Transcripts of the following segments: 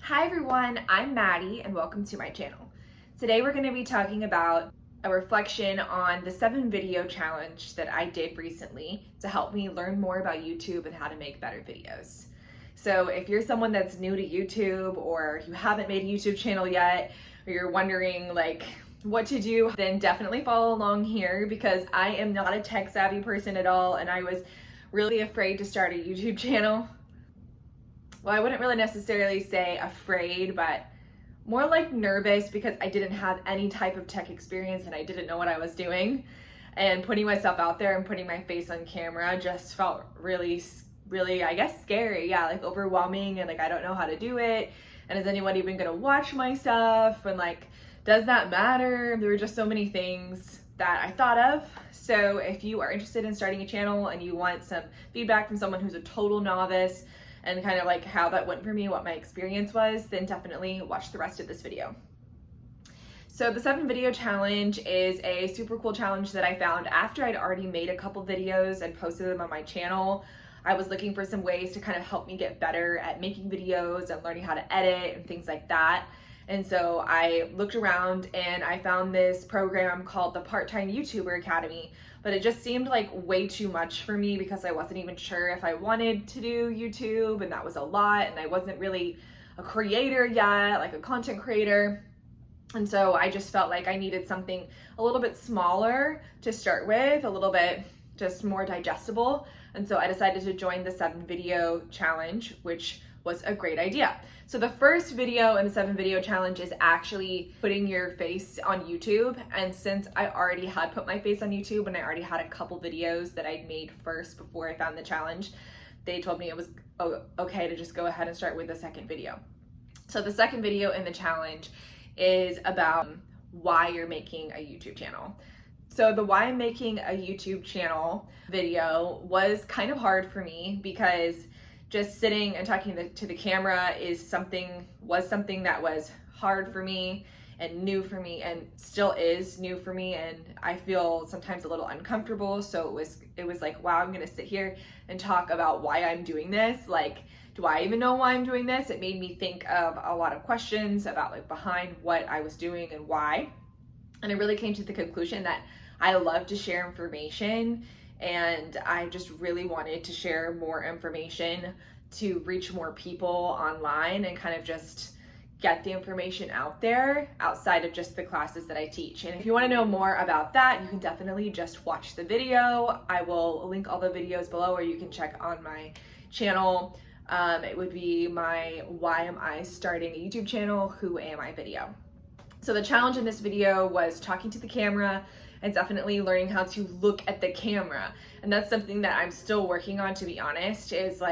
Hi everyone, I'm Maddie and welcome to my channel. Today we're going to be talking about a reflection on the 7 video challenge that I did recently to help me learn more about YouTube and how to make better videos. So if you're someone that's new to YouTube or you haven't made a YouTube channel yet, or you're wondering what to do, then definitely follow along here because I am not a tech savvy person at all and I was really afraid to start a YouTube channel. Well, I wouldn't really necessarily say afraid, but more like nervous because I didn't have any type of tech experience and I didn't know what I was doing. And putting myself out there and putting my face on camera just felt really, I guess, scary. Yeah, like overwhelming and I don't know how to do it. And is anyone even gonna watch my stuff? And does that matter? There were just so many things that I thought of. So if you are interested in starting a channel and you want some feedback from someone who's a total novice, and kind of how that went for me, what my experience was, then definitely watch the rest of this video. So the 7 video challenge is a super cool challenge that I found after I'd already made a couple videos and posted them on my channel. I was looking for some ways to kind of help me get better at making videos and learning how to edit and things like that. And so I looked around and I found this program called the Part-Time YouTuber Academy, but it just seemed like way too much for me because I wasn't even sure if I wanted to do YouTube, and that was a lot, and I wasn't really a creator yet, like a content creator. And so I just felt like I needed something a little bit smaller to start with, a little bit just more digestible. And so I decided to join the 7 video challenge, which was a great idea. So the first video in the 7 video challenge is actually putting your face on YouTube. And since I already had put my face on YouTube and I already had a couple videos that I'd made first before I found the challenge, they told me it was okay to just go ahead and start with the second video. So the second video in the challenge is about why you're making a YouTube channel. So the why I'm making a YouTube channel video was kind of hard for me because just sitting and talking to the camera was something that was hard for me and new for me and still is new for me, and I feel sometimes a little uncomfortable. So it was like, wow, I'm gonna sit here and talk about why I'm doing this. Do I even know why I'm doing this? It made me think of a lot of questions about behind what I was doing and why. And I really came to the conclusion that I love to share information, and I just really wanted to share more information to reach more people online and kind of just get the information out there outside of just the classes that I teach. And if you want to know more about that, you can definitely just watch the video. I will link all the videos below, or you can check on my channel. It would be my Why Am I Starting a YouTube Channel? Who Am I video. So the challenge in this video was talking to the camera and definitely learning how to look at the camera. And that's something that I'm still working on, to be honest, is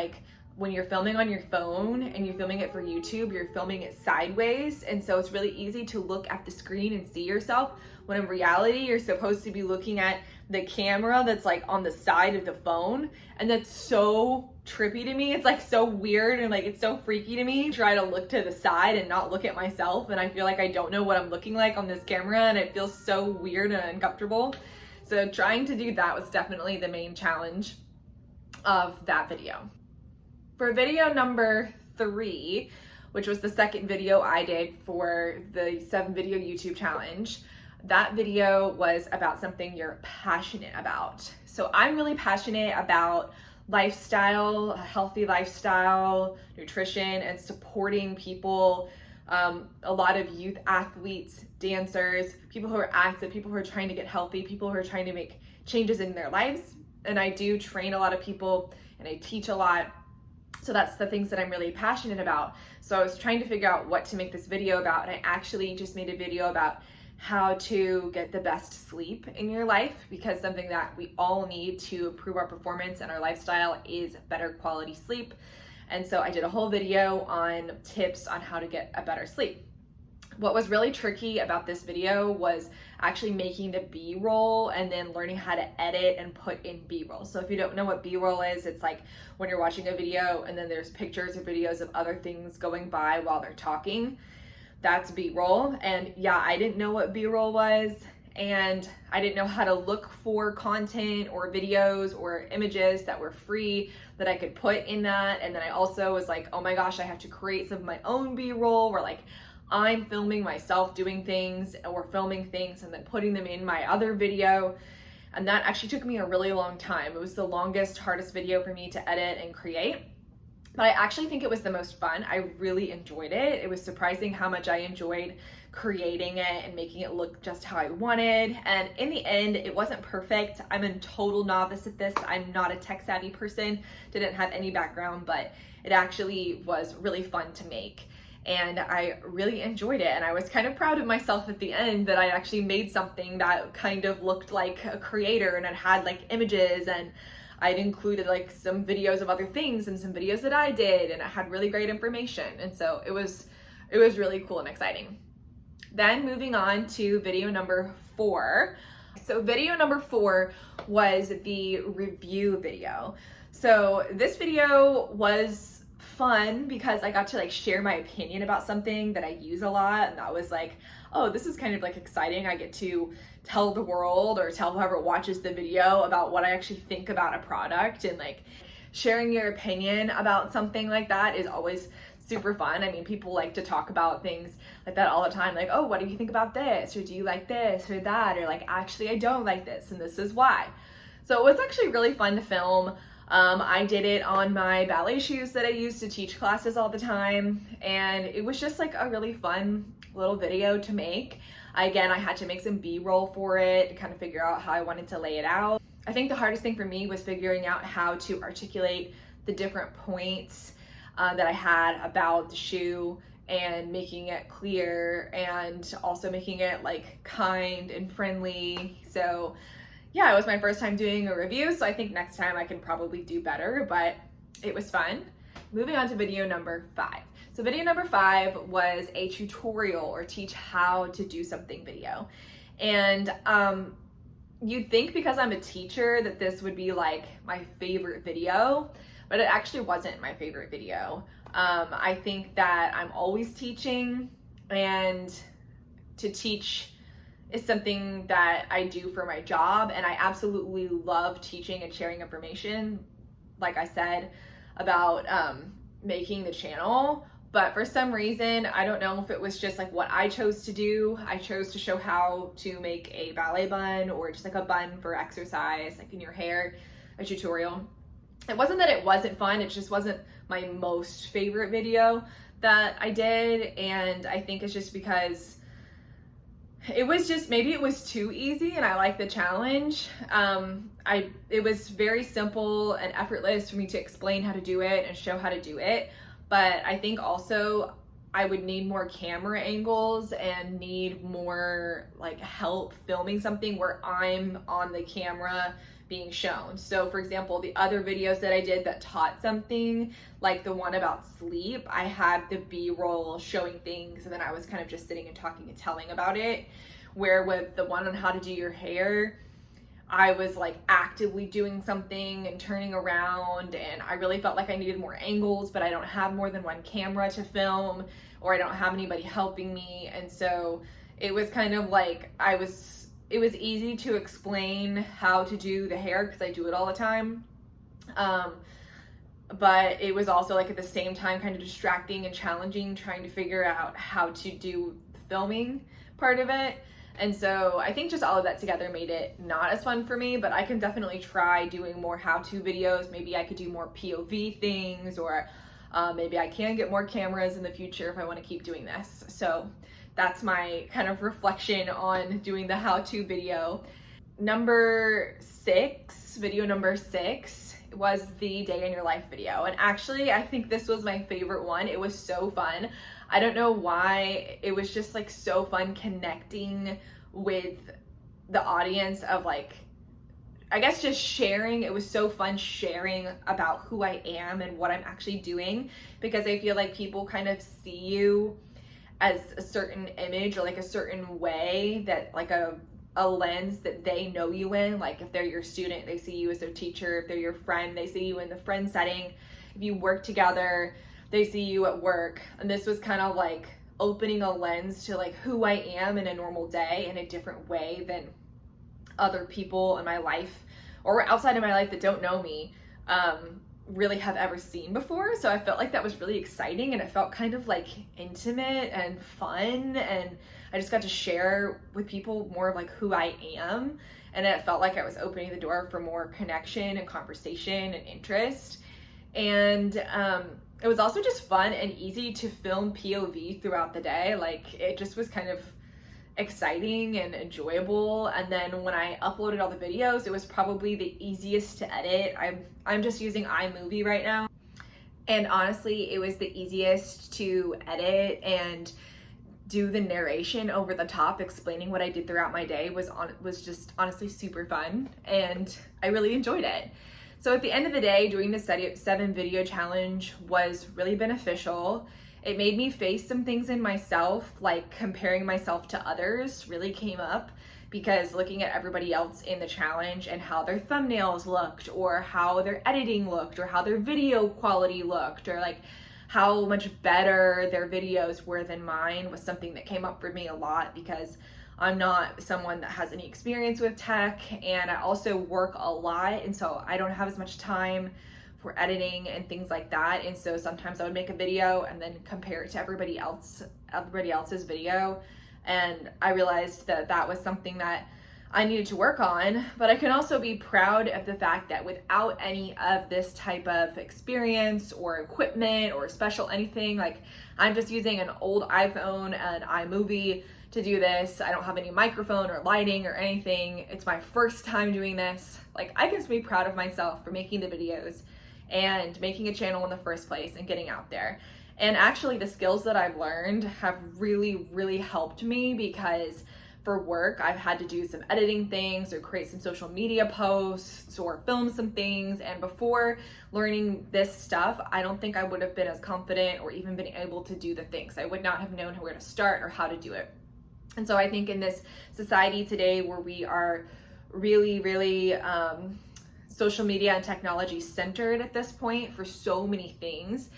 when you're filming on your phone and you're filming it for YouTube, you're filming it sideways. And so it's really easy to look at the screen and see yourself, when in reality, you're supposed to be looking at the camera that's on the side of the phone. And that's so trippy to me. It's so weird and it's so freaky to me. Try to look to the side and not look at myself. And I feel like I don't know what I'm looking like on this camera, and it feels so weird and uncomfortable. So trying to do that was definitely the main challenge of that video. For video number 3, which was the second video I did for the 7 video YouTube challenge, that video was about something you're passionate about. So I'm really passionate about lifestyle, a healthy lifestyle, nutrition, and supporting people. A lot of youth athletes, dancers, people who are active, people who are trying to get healthy, people who are trying to make changes in their lives. And I do train a lot of people and I teach a lot. So that's the things that I'm really passionate about. So I was trying to figure out what to make this video about, and I actually just made a video about how to get the best sleep in your life, because something that we all need to improve our performance and our lifestyle is better quality sleep. And so I did a whole video on tips on how to get a better sleep. What was really tricky about this video was actually making the B-roll and then learning how to edit and put in B-roll. So if you don't know what B-roll is, it's when you're watching a video and then there's pictures or videos of other things going by while they're talking. That's B-roll. And yeah, I didn't know what B-roll was. and I didn't know how to look for content or videos or images that were free that I could put in that. And then I also was like, oh my gosh, I have to create some of my own B-roll where like I'm filming myself doing things or filming things and then putting them in my other video. And that actually took me a really long time. It was the longest, hardest video for me to edit and create. But I actually think it was the most fun. I really enjoyed it. It was surprising how much I enjoyed creating it and making it look just how I wanted. And in the end, it wasn't perfect. I'm a total novice at this. I'm not a tech savvy person, didn't have any background, but it actually was really fun to make. And I really enjoyed it. And I was kind of proud of myself at the end that I actually made something that kind of looked like a creator, and it had like images, and I'd included like some videos of other things and some videos that I did, and it had really great information. And so it was really cool and exciting. Then moving on to video number 4. So video number 4 was the review video. So this video was fun because I got to like share my opinion about something that I use a lot, and that was like, oh, this is kind of like exciting. I get to tell the world or tell whoever watches the video about what I actually think about a product, and like sharing your opinion about something like that is always super fun. I mean, people like to talk about things like that all the time, like, oh, what do you think about this, or do you like this or that, or like, actually I don't like this and this is why. So it was actually really fun to film. I did it on my ballet shoes that I use to teach classes all the time, and it was just like a really fun little video to make. Again, I had to make some B-roll for it to kind of figure out how I wanted to lay it out. I think the hardest thing for me was figuring out how to articulate the different points that I had about the shoe, and making it clear, and also making it like kind and friendly. So yeah, it was my first time doing a review, so I think next time I can probably do better, but it was fun. Moving on to video number 5. So video number 5 was a tutorial or teach how to do something video. And you'd think because I'm a teacher that this would be like my favorite video, but it actually wasn't my favorite video. I think that I'm always teaching, and to teach is something that I do for my job, and I absolutely love teaching and sharing information, like I said, about making the channel. But for some reason, I don't know if it was just like what I chose to do. I chose to show how to make a ballet bun, or just like a bun for exercise, like in your hair, a tutorial. It wasn't that it wasn't fun, it just wasn't my most favorite video that I did. And I think it's just because it was just, maybe it was too easy and I like the challenge. It was very simple and effortless for me to explain how to do it and show how to do it. But I think also I would need more camera angles and need more like help filming something where I'm on the camera being shown. So for example, the other videos that I did that taught something, like the one about sleep, I had the B-roll showing things, and then I was kind of just sitting and talking and telling about it. Where with the one on how to do your hair, I was like actively doing something and turning around, and I really felt like I needed more angles, but I don't have more than one camera to film, or I don't have anybody helping me. And so it was kind of like it was easy to explain how to do the hair because I do it all the time. But it was also like at the same time kind of distracting and challenging, trying to figure out how to do the filming part of it. And so I think just all of that together made it not as fun for me, but I can definitely try doing more how-to videos. Maybe I could do more POV things, or maybe I can get more cameras in the future if I want to keep doing this. So that's my kind of reflection on doing the how-to video. Number 6, video number 6 was the day in your life video. And actually, I think this was my favorite one. It was so fun. I don't know why. It was just like so fun connecting with the audience of like, I guess just sharing. It was so fun sharing about who I am and what I'm actually doing, because I feel like people kind of see you as a certain image or like a certain way, that like a lens that they know you in. Like if they're your student, they see you as their teacher. If they're your friend, they see you in the friend setting. If you work together, they see you at work. And this was kind of like opening a lens to like who I am in a normal day in a different way than other people in my life or outside of my life that don't know me really have ever seen before. So I felt like that was really exciting, and it felt kind of like intimate and fun, and I just got to share with people more of like who I am, and it felt like I was opening the door for more connection and conversation and interest. And it was also just fun and easy to film POV throughout the day. Like, it just was kind of exciting and enjoyable. And then when I uploaded all the videos, it was probably the easiest to edit. I'm just using iMovie right now, and honestly it was the easiest to edit, and do the narration over the top explaining what I did throughout my day was just honestly super fun, and I really enjoyed it. So at the end of the day, doing the 7 video challenge was really beneficial. It made me face some things in myself, like comparing myself to others really came up, because looking at everybody else in the challenge and how their thumbnails looked, or how their editing looked, or how their video quality looked, or like how much better their videos were than mine was something that came up for me a lot, because I'm not someone that has any experience with tech, and I also work a lot, and so I don't have as much time for editing and things like that. And so sometimes I would make a video and then compare it to everybody else's video, and I realized that that was something that I needed to work on. But I can also be proud of the fact that without any of this type of experience or equipment or special anything, like I'm just using an old iPhone and iMovie to do this. I don't have any microphone or lighting or anything. It's my first time doing this. Like, I can just be proud of myself for making the videos and making a channel in the first place and getting out there. And actually the skills that I've learned have really, really helped me, because for work, I've had to do some editing things or create some social media posts or film some things. And before learning this stuff, I don't think I would have been as confident or even been able to do the things. I would not have known where to start or how to do it. And so I think in this society today where we are really, really social media and technology centered at this point for so many things,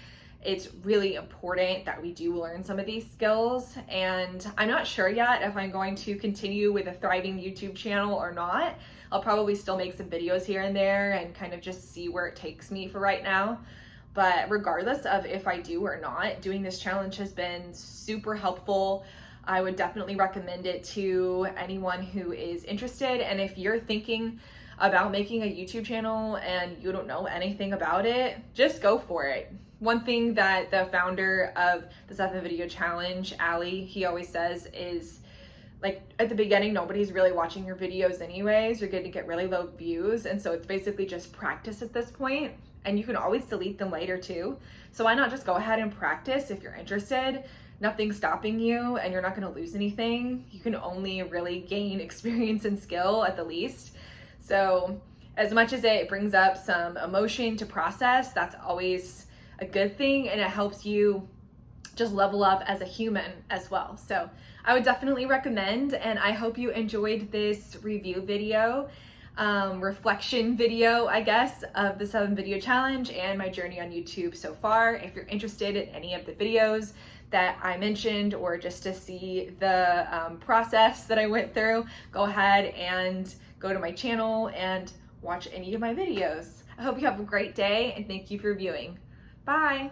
it's really important that we do learn some of these skills. And I'm not sure yet if I'm going to continue with a thriving YouTube channel or not. I'll probably still make some videos here and there and kind of just see where it takes me for right now. But regardless of if I do or not, doing this challenge has been super helpful. I would definitely recommend it to anyone who is interested. And if you're thinking about making a YouTube channel and you don't know anything about it, just go for it. One thing that the founder of the 7 video challenge, Ali, he always says is, like, at the beginning, nobody's really watching your videos anyways. You're going to get really low views. And so it's basically just practice at this point. And you can always delete them later too. So why not just go ahead and practice if you're interested? Nothing's stopping you, and you're not going to lose anything. You can only really gain experience and skill at the least. So as much as it brings up some emotion to process, that's always a good thing, and it helps you just level up as a human as well. So I would definitely recommend, and I hope you enjoyed this review video, reflection video, I guess, of the 7 video challenge and my journey on YouTube so far. If you're interested in any of the videos that I mentioned, or just to see the process that I went through, go ahead and go to my channel and watch any of my videos. I hope you have a great day, and thank you for viewing. Bye.